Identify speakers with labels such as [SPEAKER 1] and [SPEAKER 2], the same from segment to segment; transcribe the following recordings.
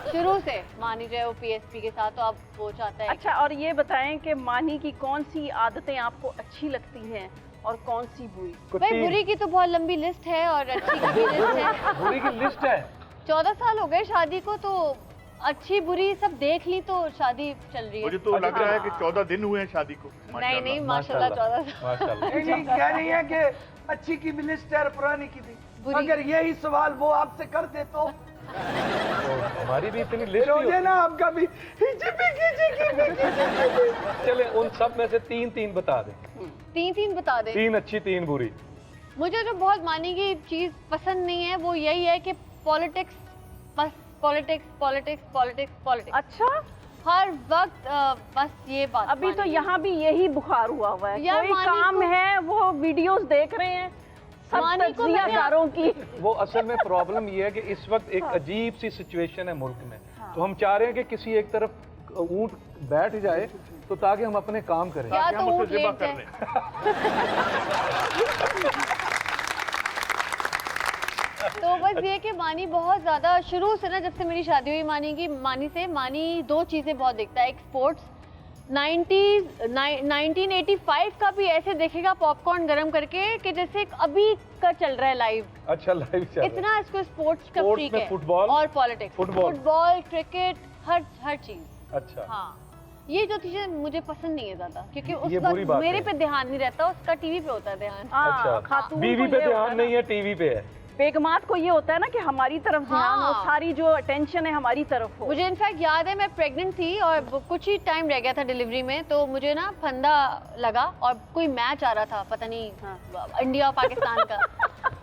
[SPEAKER 1] शुरू से मानी जो है वो पीएसपी के साथ, तो अब वो चाहता है।
[SPEAKER 2] अच्छा, और ये बताएं कि मानी की कौन सी आदतें आपको अच्छी लगती हैं और कौन सी बुरी?
[SPEAKER 1] भाई बुरी की तो बहुत लंबी लिस्ट है और अच्छी की भी लिस्ट है।
[SPEAKER 3] बुरी की लिस्ट है।
[SPEAKER 1] 14 साल हो गए शादी को, तो अच्छी बुरी सब देख ली तो शादी चल रही है।
[SPEAKER 4] मुझे तो लग रहा है कि 14 दिन हुए हैं शादी को।
[SPEAKER 1] नहीं नहीं, माशाल्लाह 14 साल।
[SPEAKER 3] माशाल्लाह।
[SPEAKER 5] नहीं कह रही है कि अच्छी की भी लिस्ट है और पुरानी की भी। अगर यही सवाल वो आपसे कर दे तो
[SPEAKER 3] हमारी भी इतनी लिस्ट
[SPEAKER 5] हो जाए ना आपका भी।
[SPEAKER 3] चले उन सब में से 3 बता दें।
[SPEAKER 1] 3 बता दे।
[SPEAKER 3] 3 अच्छी 3 बुरी।
[SPEAKER 1] मुझे जो बहुत मानी की चीज पसंद नहीं है वो यही है कि पॉलिटिक्स, बस पॉलिटिक्स पॉलिटिक्स पॉलिटिक्स पॉलिटिक्स।
[SPEAKER 2] अच्छा,
[SPEAKER 1] हर वक्त बस ये बात।
[SPEAKER 2] अभी तो यहाँ भी यही बुखार हुआ है।
[SPEAKER 1] यार
[SPEAKER 2] कोई काम है, वो वीडियोस देख रहे हैं सब तज्जियाकारों की।
[SPEAKER 3] वो असल में प्रॉब्लम ये है कि इस वक्त एक अजीब सी सिचुएशन है मुल्क में। तो हम चाह रहे हैं कि किसी एक तरफ ऊंट बैठ जाए तो ताकि हम अपने काम करें।
[SPEAKER 1] या तो
[SPEAKER 4] हम
[SPEAKER 1] ऊँट
[SPEAKER 4] उसे ज़िबा
[SPEAKER 1] लेट
[SPEAKER 4] कर
[SPEAKER 1] जाए। तो बस ये कि मानी बहुत ज्यादा शुरू से ना, जब से मेरी शादी हुई मानी 2 चीजें बहुत देखता है। एक स्पोर्ट्स, 1985 का भी ऐसे देखेगा पॉपकॉर्न गरम करके कि जैसे अभी का चल रहा है लाइव।
[SPEAKER 3] अच्छा, लाइव चल रहा है।
[SPEAKER 1] इतना इसको स्पोर्ट्स का
[SPEAKER 3] स्पोर्ट्स
[SPEAKER 1] फ्रीक
[SPEAKER 3] में
[SPEAKER 1] है।
[SPEAKER 3] फुटबॉल
[SPEAKER 1] और पॉलिटिक्स, फुटबॉल क्रिकेट, हर चीज।
[SPEAKER 3] अच्छा
[SPEAKER 1] हाँ, ये जो चीजें मुझे पसंद नहीं है ज्यादा, क्योंकि उस
[SPEAKER 3] ये बुरी
[SPEAKER 1] वक्त
[SPEAKER 3] बात
[SPEAKER 1] मेरे
[SPEAKER 3] है।
[SPEAKER 1] पे ध्यान नहीं रहता, उसका टीवी पे होता है ध्यान।
[SPEAKER 3] अच्छा,
[SPEAKER 2] खातून
[SPEAKER 3] बीवी
[SPEAKER 2] को
[SPEAKER 3] पे
[SPEAKER 2] ये होता
[SPEAKER 3] ध्यान नहीं है, टीवी पे है।
[SPEAKER 2] बेगमात को ये होता है ना कि हमारी तरफ ध्यान हो,
[SPEAKER 1] हाँ।
[SPEAKER 2] सारी जो अटेंशन है हमारी तरफ हो।
[SPEAKER 1] मुझे इनफैक्ट याद है मैं प्रेग्नेंट थी और कुछ ही टाइम रह गया था डिलीवरी में, तो मुझे ना फंदा लगा और कोई मैच आ रहा था, पता नहीं इंडिया और पाकिस्तान का।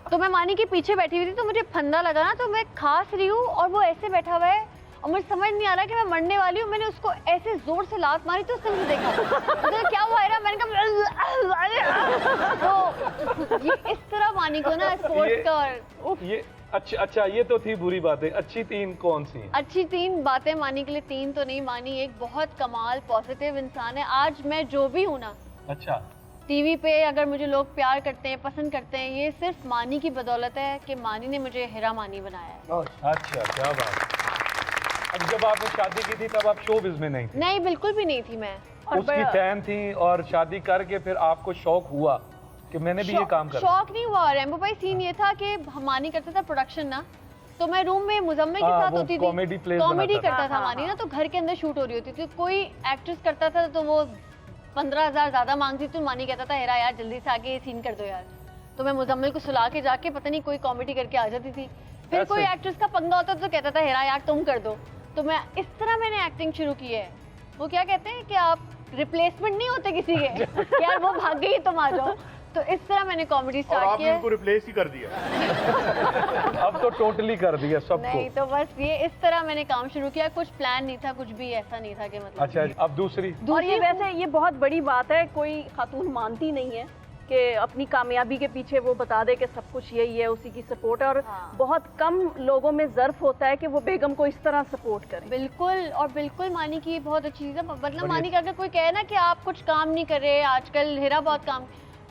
[SPEAKER 1] तो मैं मानी के पीछे बैठी हुई थी, तो मुझे फंदा लगा ना, तो मैं खांस रही हूँ और वो ऐसे बैठा हुआ है और मुझे समझ नहीं आ रहा कि मैं मरने वाली हूँ। मैंने उसको ऐसे जोर से लात मारी तो उसने मुझे देखा, तो क्या हुआ है? मैंने कहा तो ये इस तरह मानी को ना स्पोर्ट्स का। और
[SPEAKER 3] ये अच्छा, ये तो थी बुरी बातें। अच्छी 3 कौन सी हैं?
[SPEAKER 1] अच्छी 3 बातें मानी के लिए 3 तो नहीं, मानी एक बहुत कमाल पॉजिटिव इंसान है। आज मैं जो भी हूँ ना,
[SPEAKER 3] अच्छा,
[SPEAKER 1] टीवी पे अगर मुझे लोग प्यार करते हैं, पसंद करते हैं, ये सिर्फ मानी की बदौलत है कि मानी ने मुझे हीरा मानी बनाया है।
[SPEAKER 3] अच्छा, क्या बात। अब जब आपने शादी की थी तब आप शोबिज़ में नहीं थी?
[SPEAKER 1] नहीं, बिल्कुल भी नहीं थी मैं।
[SPEAKER 3] उसकी फैन थी और शादी करके फिर आपको शौक हुआ कि मैंने भी ये काम करना?
[SPEAKER 1] शौक नहीं हुआ रेम्बो भाई, सीन ये था कि मानी करता था प्रोडक्शन ना, तो मैं रूम में मुजम्मिल के साथ होती थी,
[SPEAKER 3] कॉमेडी
[SPEAKER 1] करता था मानी ना, तो घर के अंदर शूट हो रही होती थी। कोई एक्ट्रेस करता था तो वो 15,000 ज्यादा मांगती, तो मानी कहता था हेरा यार जल्दी से आके ये सीन कर दो यार। तो मैं मुजम्मिल को सुला के जाके पता नहीं कोई कॉमेडी करके आ जाती थी। फिर कोई एक्ट्रेस का पंगा होता तो कहता था हेरा यार तुम कर दो। तो मैं इस तरह मैंने एक्टिंग शुरू की है। वो क्या कहते हैं कि आप रिप्लेसमेंट नहीं होते किसी के यार वो भाग गई तुम आ जाओ। तो इस तरह मैंने कॉमेडी स्टार्ट किया।
[SPEAKER 4] उनको रिप्लेस ही कर दिया।
[SPEAKER 3] अब तो टोटली कर दिया सबको।
[SPEAKER 1] नहीं, तो बस ये इस तरह मैंने काम शुरू किया। कुछ प्लान नहीं था, कुछ भी ऐसा नहीं था कि मतलब।
[SPEAKER 3] अच्छा, अब दूसरी।
[SPEAKER 2] और ये वैसे ये बहुत बड़ी बात है, कोई खातून मानती नहीं है कि अपनी कामयाबी के पीछे वो बता दे कि सब कुछ यही है, उसी की सपोर्ट है। और बहुत कम लोगों में ज़र्फ होता है कि वो बेगम को इस तरह सपोर्ट करें।
[SPEAKER 1] बिल्कुल, और बिल्कुल मानी की बहुत अच्छी चीज़ है। मतलब मानी का अगर कोई कहे ना कि आप कुछ काम नहीं कर रहे, आजकल हीरा बहुत काम,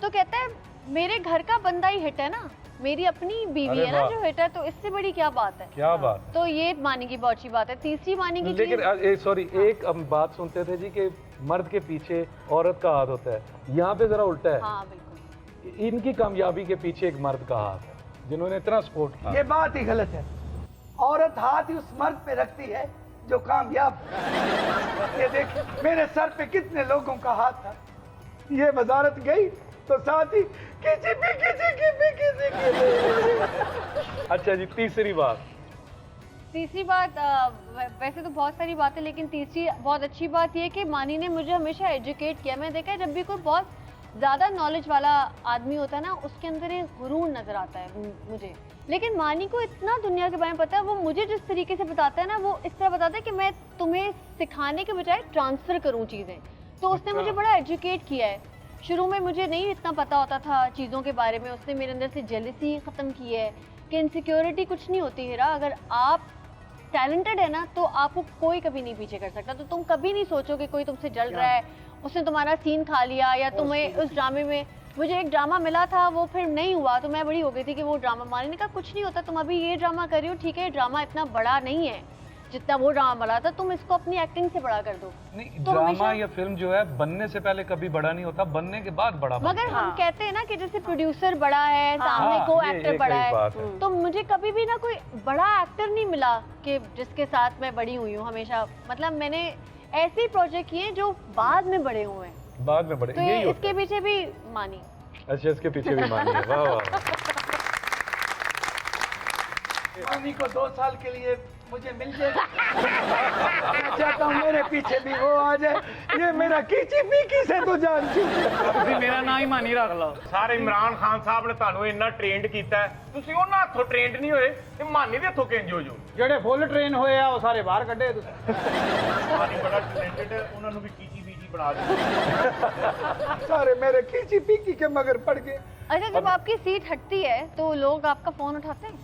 [SPEAKER 1] तो कहता है मेरे घर का बंदा ही हिट है ना, मेरी अपनी बीवी है ना जो हिट है, तो इससे बड़ी क्या बात है।
[SPEAKER 3] क्या बात।
[SPEAKER 1] तो ये मानी की बहुत अच्छी बात है। तीसरी मानी की
[SPEAKER 3] लेकिन सॉरी, एक हम बात सुनते थे जी कि मर्द के पीछे औरत का हाथ होता है, यहाँ पे जरा उल्टा है।
[SPEAKER 1] हाँ बिल्कुल,
[SPEAKER 3] इनकी कामयाबी के पीछे एक मर्द का हाथ है जिन्होंने इतना सपोर्ट किया।
[SPEAKER 5] ये बात ही गलत है। औरत हाथ ही उस मर्द पे रखती है जो कामयाब है। ये देख मेरे सर पे कितने लोगों का हाथ था, ये वजारत गई तो साथ ही किसी भी
[SPEAKER 3] अच्छा जी, तीसरी बात।
[SPEAKER 1] तीसरी बात वैसे तो बहुत सारी बातें, लेकिन तीसरी बहुत अच्छी बात ये कि मानी ने मुझे हमेशा एजुकेट किया। मैं देखा है जब भी कोई बहुत ज़्यादा नॉलेज वाला आदमी होता है ना, उसके अंदर एक गुरूर नज़र आता है मुझे। लेकिन मानी को इतना दुनिया के बारे में पता है। वो मुझे जिस तरीके से बताता है ना, वो इस तरह बताता है कि मैं तुम्हें सिखाने के बजाय ट्रांसफ़र करूँ चीज़ें। तो उसने मुझे बड़ा एजुकेट किया है। शुरू में मुझे नहीं इतना पता होता था चीज़ों के बारे में। उसने मेरे अंदर से जेलसी ख़त्म की है कि इनसिक्योरिटी कुछ नहीं होती हीरा। अगर आप टैलेंटेड है ना, तो आपको कोई कभी नहीं पीछे कर सकता। तो तुम कभी नहीं सोचो कि कोई तुमसे जल रहा है, उसने तुम्हारा सीन खा लिया, या तुम्हें उस ड्रामे में, मुझे एक ड्रामा मिला था वो फिर नहीं हुआ तो मैं बड़ी हो गई थी कि वो ड्रामा। मानी ने कहा कुछ नहीं होता, तुम अभी ये ड्रामा कर रही हो, ठीक है ड्रामा इतना बड़ा नहीं है, जितना वो ड्रामा बना था, तुम इसको अपनी एक्टिंग से बड़ा कर दो।
[SPEAKER 3] नहीं,
[SPEAKER 1] तो
[SPEAKER 3] ड्रामा
[SPEAKER 1] हमेशा-
[SPEAKER 3] या फिल्म जो है बनने से पहले कभी बड़ा नहीं होता, बनने के बाद बड़ा बनता
[SPEAKER 1] मगर
[SPEAKER 3] है।
[SPEAKER 1] हम कहते हैं ना कि जैसे प्रोड्यूसर बड़ा है, सामने
[SPEAKER 3] हाँ,
[SPEAKER 1] को
[SPEAKER 3] ये
[SPEAKER 1] एक्टर
[SPEAKER 3] एक
[SPEAKER 1] बड़ा
[SPEAKER 3] सही
[SPEAKER 1] है,
[SPEAKER 3] बात है।
[SPEAKER 1] तो मुझे कभी भी ना कोई बड़ा एक्टर नहीं मिला कि जिसके साथ मैं बड़ी हुई हूँ हमेशा। मतलब मैंने ऐसे प्रोजेक्ट किए जो बाद में बड़े हुए हैं,
[SPEAKER 3] बाद में बड़े
[SPEAKER 1] तो
[SPEAKER 3] यही
[SPEAKER 1] ये
[SPEAKER 3] होता
[SPEAKER 1] इसके पीछे भी मानी।
[SPEAKER 3] है। अच्छा, इसके पीछे भी मानिए, वाह वाह।
[SPEAKER 5] मानी को 2 साल के लिए मुझे मिल जाए। मैं चाहता हूँ मेरे पीछे भी वो आ जाए। ये मेरा कीची पीकी से तो जान चुके।
[SPEAKER 6] ਤੁਸੀਂ ਮੇਰਾ ਨਾਂ ਹੀ ਮਾਨੀ ਰੱਖ ਲਓ।
[SPEAKER 4] ਸਰ ਇਮਰਾਨ ਖਾਨ ਸਾਹਿਬ ਨੇ ਤੁਹਾਨੂੰ ਇੰਨਾ ਟ੍ਰੇਨਡ ਕੀਤਾ ਹੈ, ਤੁਸੀਂ ਉਹਨਾਂ ਹੱਥੋਂ ਟ੍ਰੇਨਡ ਨਹੀਂ ਹੋਏ ਤੇ ਮਾਨੀ ਦੇ ਹੱਥੋਂ ਕਿੰਜ ਹੋ ਜੋ?
[SPEAKER 6] ਜਿਹੜੇ ਫੁੱਲ ਟ੍ਰੇਨ ਹੋਏ ਆ ਉਹ ਸਾਰੇ ਬਾਹਰ ਕੱਢੇ ਤੁਸੀਂ।
[SPEAKER 4] ਮਾਨੀ ਬੜਾ ਟੈਲੈਂਟਡ ਹੈ, ਉਹਨਾਂ ਨੂੰ ਵੀ ਕੀਚੀ ਬੀਜੀ ਬਣਾ ਦਿਓ।
[SPEAKER 5] सारे मेरे कीची पीकी के मगर पड़ गए।
[SPEAKER 1] अच्छा, जब आपकी सीट हटती है तो लोग आपका फोन उठाते हैं?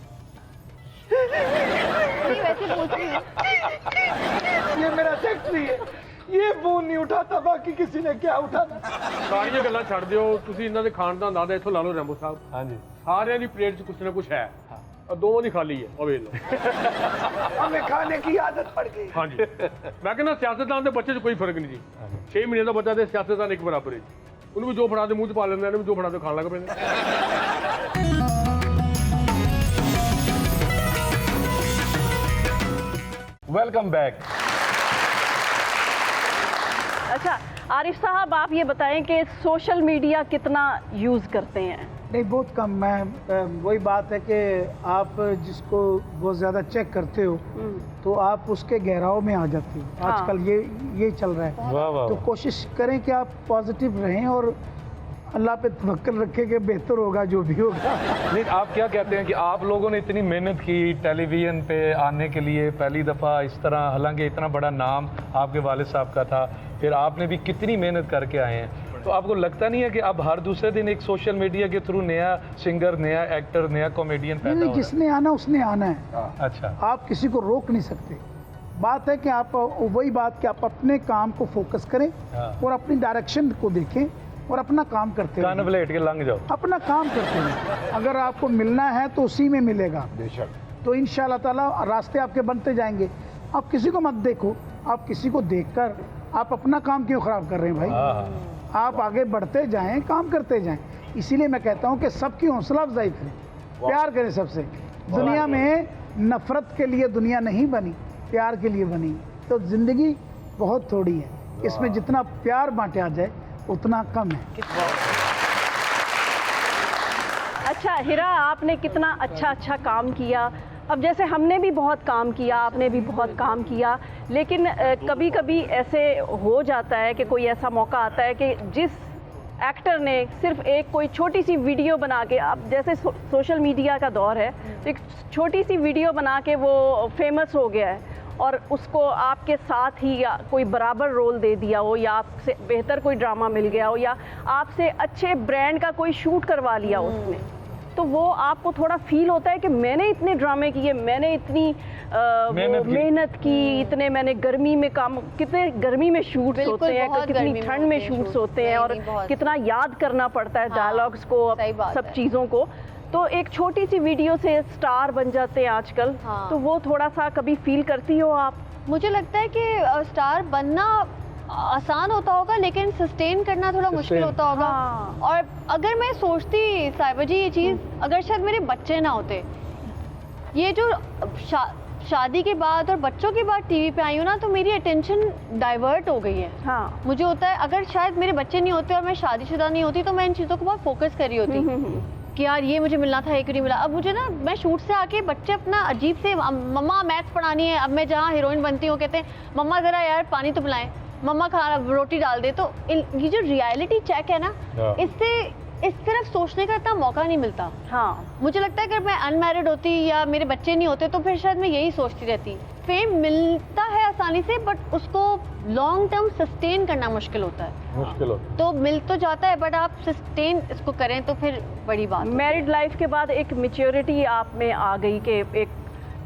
[SPEAKER 1] नहीं, वैसे पूछ रही हूँ।
[SPEAKER 5] ये मेरा सेक्रेटरी है, ये फोन नहीं उठाता, बाकी किसी ने क्या उठाना।
[SPEAKER 7] ਸਾਰੀਆਂ ਗੱਲਾਂ ਛੱਡ ਦਿਓ, ਤੁਸੀਂ ਇਹਨਾਂ ਦੇ ਖਾਨਦਾਨ ਦਾ ਇੱਥੋਂ ਲਾ ਲਓ ਰੈਂਬੋ ਸਾਹਿਬ।
[SPEAKER 3] ਹਾਂਜੀ,
[SPEAKER 7] ਸਾਰਿਆਂ ਦੀ ਪਲੇਟ 'ਚ ਕੁਛ ਨਾ ਕੁਛ ਹੈ, ਔਰ ਦੋਵਾਂ ਦੀ ਖਾਲੀ ਹੈ, ਉਹ ਵੇਖ ਲਓ।
[SPEAKER 5] हमें खाने की आदत पड़ गई।
[SPEAKER 7] ਹਾਂਜੀ, ਮੈਂ ਕਹਿੰਦਾ ਸਿਆਸਤਦਾਨ ਦੇ ਬੱਚੇ 'ਚ ਕੋਈ ਫਰਕ ਨਹੀਂ ਜੀ। 6 ਮਹੀਨੇ ਦਾ ਬੱਚਾ ਤੇ ਸਿਆਸਤਦਾਨ ਇੱਕ ਬਰਾਬਰ ਹੈ ਜੀ। ਉਹਨੂੰ ਵੀ ਜੋ ਫੜਾ ਦੇ ਮੂੰਹ 'ਚ ਪਾ ਲੈਂਦੇ, ਇਹਨੂੰ ਵੀ ਜੋ ਫੜਾ ਦੇ ਖਾਣ ਲੱਗ ਪੈਂਦੇ।
[SPEAKER 3] Welcome back.
[SPEAKER 2] अच्छा आरिफ साहब, आप ये बताएं कि सोशल मीडिया कितना यूज़ करते हैं?
[SPEAKER 8] नहीं, बहुत कम। मैं वही बात है कि आप जिसको बहुत ज़्यादा चेक करते हो तो आप उसके गहराव में आ जाते हो।
[SPEAKER 2] हाँ।
[SPEAKER 8] आजकल ये चल रहा है।
[SPEAKER 3] वाह वाह
[SPEAKER 8] तो कोशिश करें कि आप पॉजिटिव रहें और अल्लाह पे तवक्कल रखें कि बेहतर होगा जो भी होगा।
[SPEAKER 3] नहीं, आप क्या कहते हैं कि आप लोगों ने इतनी मेहनत की टेलीविज़न पे आने के लिए, पहली दफ़ा इस तरह, हालांकि इतना बड़ा नाम आपके वालिद साहब का था, फिर आपने भी कितनी मेहनत करके आए हैं, तो आपको लगता नहीं है कि अब हर दूसरे दिन एक सोशल मीडिया के थ्रू नया सिंगर, नया एक्टर, नया कॉमेडियन पैदा
[SPEAKER 8] नहीं,
[SPEAKER 3] हो रहा
[SPEAKER 8] जिसने आना उसने आना है।
[SPEAKER 3] है? अच्छा,
[SPEAKER 8] आप किसी को रोक नहीं सकते। बात है कि आप वही बात कि आप अपने काम को फोकस करें
[SPEAKER 3] हाँ।
[SPEAKER 8] और अपनी डायरेक्शन को देखें और अपना काम करते
[SPEAKER 3] कान
[SPEAKER 8] रहें।
[SPEAKER 3] वलेट के लंघ जाओ।
[SPEAKER 8] अपना काम करते हैं। अगर आपको मिलना है तो उसी में मिलेगा।
[SPEAKER 3] बेशक।
[SPEAKER 8] तो इंशाल्लाह ताला रास्ते आपके बनते जाएंगे। आप किसी को मत देखो, आप किसी को देखकर आप अपना काम क्यों खराब कर रहे हैं भाई?
[SPEAKER 3] हाँ हाँ,
[SPEAKER 8] आप आगे बढ़ते जाएं, काम करते जाएं। इसीलिए मैं कहता हूं कि सबकी हौसला अफजाई करें, प्यार करें सबसे। दुनिया में नफरत के लिए दुनिया नहीं बनी, प्यार के लिए बनी। तो जिंदगी बहुत थोड़ी है, इसमें जितना प्यार बांटा जाए उतना कम है।
[SPEAKER 2] अच्छा हिरा, आपने कितना अच्छा काम किया। अब जैसे हमने भी बहुत काम किया, आपने भी बहुत काम किया, लेकिन कभी कभी ऐसे हो जाता है कि कोई ऐसा मौका आता है कि जिस एक्टर ने सिर्फ एक कोई छोटी सी वीडियो बना के, अब जैसे सोशल मीडिया का दौर है, तो एक छोटी सी वीडियो बना के वो फेमस हो गया है और उसको आपके साथ ही या कोई बराबर रोल दे दिया हो, या आपसे बेहतर कोई ड्रामा मिल गया हो, या आपसे अच्छे ब्रांड का कोई शूट करवा लिया उसने, तो वो आपको थोड़ा फील होता है कि मैंने इतने ड्रामे किए, मैंने इतनी मेहनत की, इतने मैंने गर्मी में काम, कितने गर्मी में शूट्स
[SPEAKER 1] बिल्कुल,
[SPEAKER 2] होते हैं,
[SPEAKER 1] बहुत
[SPEAKER 2] कितनी
[SPEAKER 1] गर्मी में
[SPEAKER 2] ठंड में
[SPEAKER 1] होते हैं
[SPEAKER 2] शूट्स
[SPEAKER 1] शूट।
[SPEAKER 2] होते हैं, और
[SPEAKER 1] नहीं, बहुत।
[SPEAKER 2] कितना याद करना पड़ता है
[SPEAKER 1] हाँ,
[SPEAKER 2] डायलॉग्स को,
[SPEAKER 1] सही बात
[SPEAKER 2] सब
[SPEAKER 1] है।
[SPEAKER 2] चीज़ों को। तो एक छोटी सी वीडियो से स्टार बन जाते हैं आजकल।
[SPEAKER 1] हाँ।
[SPEAKER 2] तो वो थोड़ा सा कभी फील करती हो आप?
[SPEAKER 1] मुझे लगता है कि स्टार बनना आसान होता होगा, लेकिन सस्टेन करना थोड़ा मुश्किल होता होगा।
[SPEAKER 2] हाँ।
[SPEAKER 1] और अगर मैं सोचती साहिबा जी ये चीज़, अगर शायद मेरे बच्चे ना होते, ये जो शादी के बाद और बच्चों के बाद टीवी पे आई हूँ ना, तो मेरी अटेंशन डाइवर्ट हो गई है।
[SPEAKER 2] हाँ।
[SPEAKER 1] मुझे होता है अगर शायद मेरे बच्चे नहीं होते और मैं शादीशुदा नहीं होती तो मैं इन चीज़ों को बहुत फोकस कर रही होती कि यार ये मुझे मिलना था, ये क्यों नहीं मिला। अब मुझे ना, मैं शूट से आके बच्चे अपना अजीब से, मम्मा मैथ्स पढ़ानी है, अब मैं जहाँ हीरोइन बनती हूँ कहते हैं मम्मा ज़रा यार पानी तो पिलाएं, मम्मा खाना रोटी डाल दे। तो ये जो रियलिटी चेक है ना, इससे इस तरफ सोचने का इतना मौका नहीं मिलता।
[SPEAKER 2] हाँ।
[SPEAKER 1] मुझे लगता है अगर मैं अनमैरिड होती या मेरे बच्चे नहीं होते तो फिर शायद मैं यही सोचती रहती। फेम मिलता है आसानी से, बट उसको लॉन्ग टर्म सस्टेन करना मुश्किल होता है।
[SPEAKER 3] मुश्किल होता है।
[SPEAKER 1] तो मिल तो जाता है, बट आप सस्टेन इसको करें तो फिर बड़ी बात होती है।
[SPEAKER 2] मैरिड लाइफ के बाद एक मैच्योरिटी आप में आ गई कि एक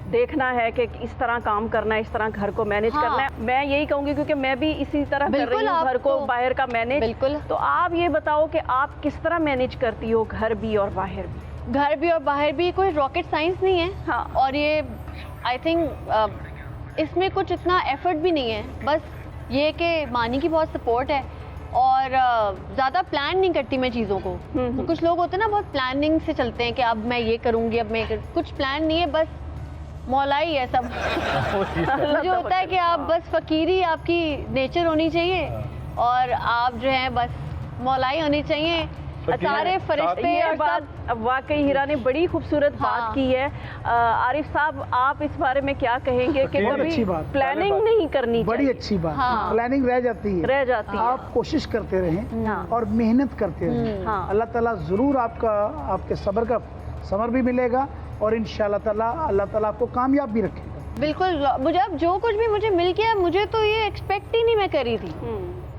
[SPEAKER 2] देखना है कि इस तरह काम करना है, इस तरह घर को मैनेज
[SPEAKER 1] हाँ।
[SPEAKER 2] करना है। मैं यही कहूँगी क्योंकि मैं भी इसी तरह कर
[SPEAKER 1] बिल्कुल,
[SPEAKER 2] रही हूँ,
[SPEAKER 1] आप
[SPEAKER 2] घर को
[SPEAKER 1] तो-
[SPEAKER 2] बाहर का मैनेज।
[SPEAKER 1] बिल्कुल।
[SPEAKER 2] तो आप ये बताओ कि आप किस तरह मैनेज करती हो घर भी और बाहर भी?
[SPEAKER 1] घर भी और बाहर भी कोई रॉकेट साइंस नहीं है।
[SPEAKER 2] हाँ।
[SPEAKER 1] और ये आई थिंक इसमें कुछ इतना एफर्ट भी नहीं है, बस ये कि मानी की बहुत सपोर्ट है और ज़्यादा प्लान नहीं करती मैं चीज़ों को। तो कुछ लोग होते हैं ना बहुत प्लानिंग से चलते हैं कि अब मैं ये करूँगी, अब मैं कुछ प्लान नहीं है, बस मौला ही है सब। मुझे होता है कि आप बस फ़कीरी आपकी नेचर होनी चाहिए और आप जो हैं बस मौलाई होनी चाहिए। सारे फरिश्ते
[SPEAKER 2] ये
[SPEAKER 1] और
[SPEAKER 2] बात वाकई हीरा ने बड़ी खूबसूरत
[SPEAKER 1] हाँ।
[SPEAKER 2] बात की है। आरिफ साहब, आप इस बारे में क्या कहेंगे कि
[SPEAKER 8] बहुत अच्छी
[SPEAKER 2] कभी
[SPEAKER 8] बात।
[SPEAKER 2] प्लानिंग नहीं करनी
[SPEAKER 8] बड़ी
[SPEAKER 2] चाहिए,
[SPEAKER 8] अच्छी बात।
[SPEAKER 1] हाँ।
[SPEAKER 8] प्लानिंग रह जाती है,
[SPEAKER 2] रह जाती है।
[SPEAKER 8] आप कोशिश करते रहें
[SPEAKER 2] हाँ।
[SPEAKER 8] और मेहनत करते रहें।
[SPEAKER 2] हाँ।
[SPEAKER 8] अल्लाह ताला ज़रूर आपके सब्र भी मिलेगा और इंशाअल्लाह ताला अल्लाह ताला आपको कामयाब भी रखेगा।
[SPEAKER 1] बिल्कुल। मुझे अब जो कुछ भी मुझे मिल गया, मुझे तो ये एक्सपेक्ट ही नहीं मैं करी थी,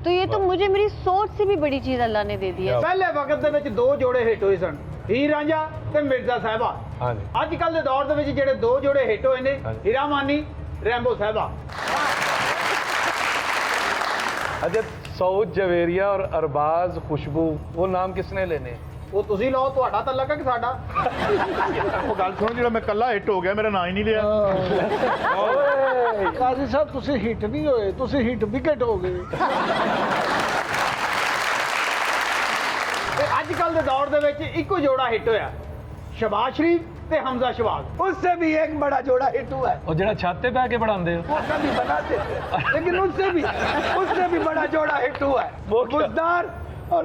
[SPEAKER 1] तो ये तो मुझे मेरी सोच से भी बड़ी चीज़ अल्लाह ने दे दी है।
[SPEAKER 6] ਪਹਿਲੇ ਵਕਤ ਦੇ ਵਿੱਚ ਦੋ ਜੋੜੇ ਹਿੱਟ ਹੋਏ ਸਨ, ਹੀਰ ਰਾਂਝਾ ਤੇ ਮਿਰਜ਼ਾ ਸਾਹਿਬਾ।
[SPEAKER 3] ਹਾਂਜੀ।
[SPEAKER 6] ਅੱਜ ਕੱਲ ਦੇ ਦੌਰ ਦੇ ਵਿੱਚ ਜਿਹੜੇ ਦੋ ਜੋੜੇ ਹਿੱਟ ਹੋਏ ਨੇ,
[SPEAKER 3] ਹਾਂਜੀ।
[SPEAKER 6] ਹੀਰਾ ਮਾਨੀ, ਰੈਂਬੋ ਸਾਹਿਬਾ।
[SPEAKER 3] अच्छा, सऊद जवेरिया और अरबाज खुशबू, वो नाम किसने लेने?
[SPEAKER 6] ਉਹ ਤੁਸੀਂ ਲਓ, ਤੁਹਾਡਾ ਤਾਂ ਲੱਗਾ ਕਿ ਸਾਡਾ?
[SPEAKER 9] ਉਹ ਗੱਲ ਸੁਣੋ, ਜਿਹੜਾ ਮੈਂ ਕੱਲਾ ਹਿੱਟ ਹੋ ਗਿਆ, ਮੇਰਾ ਨਾਂ ਹੀ ਨਹੀਂ ਲਿਆ।
[SPEAKER 8] काजी साहब तुसी हिट नहीं होए, तुसी हिट विकेट हो गए।
[SPEAKER 6] ਤੇ ਅੱਜ ਕੱਲ ਦੇ ਦੌਰ ਦੇ ਵਿੱਚ ਇੱਕੋ ਜੋੜਾ ਹਿੱਟ ਹੋਇਆ, ਸ਼ਬਾਜ਼ ਸ਼ਰੀਫ ਤੇ ਹਮਜ਼ਾ ਸ਼ਬਾਜ਼।
[SPEAKER 5] उससे भी एक बड़ा जोड़ा हिट हुआ है,
[SPEAKER 3] और जरा छाते पे आके बढ़ाते हो
[SPEAKER 5] वो कभी बनाते थे, लेकिन उससे भी बड़ा जोड़ा हिट हुआ है,
[SPEAKER 3] वो क्या?
[SPEAKER 5] बुजदार और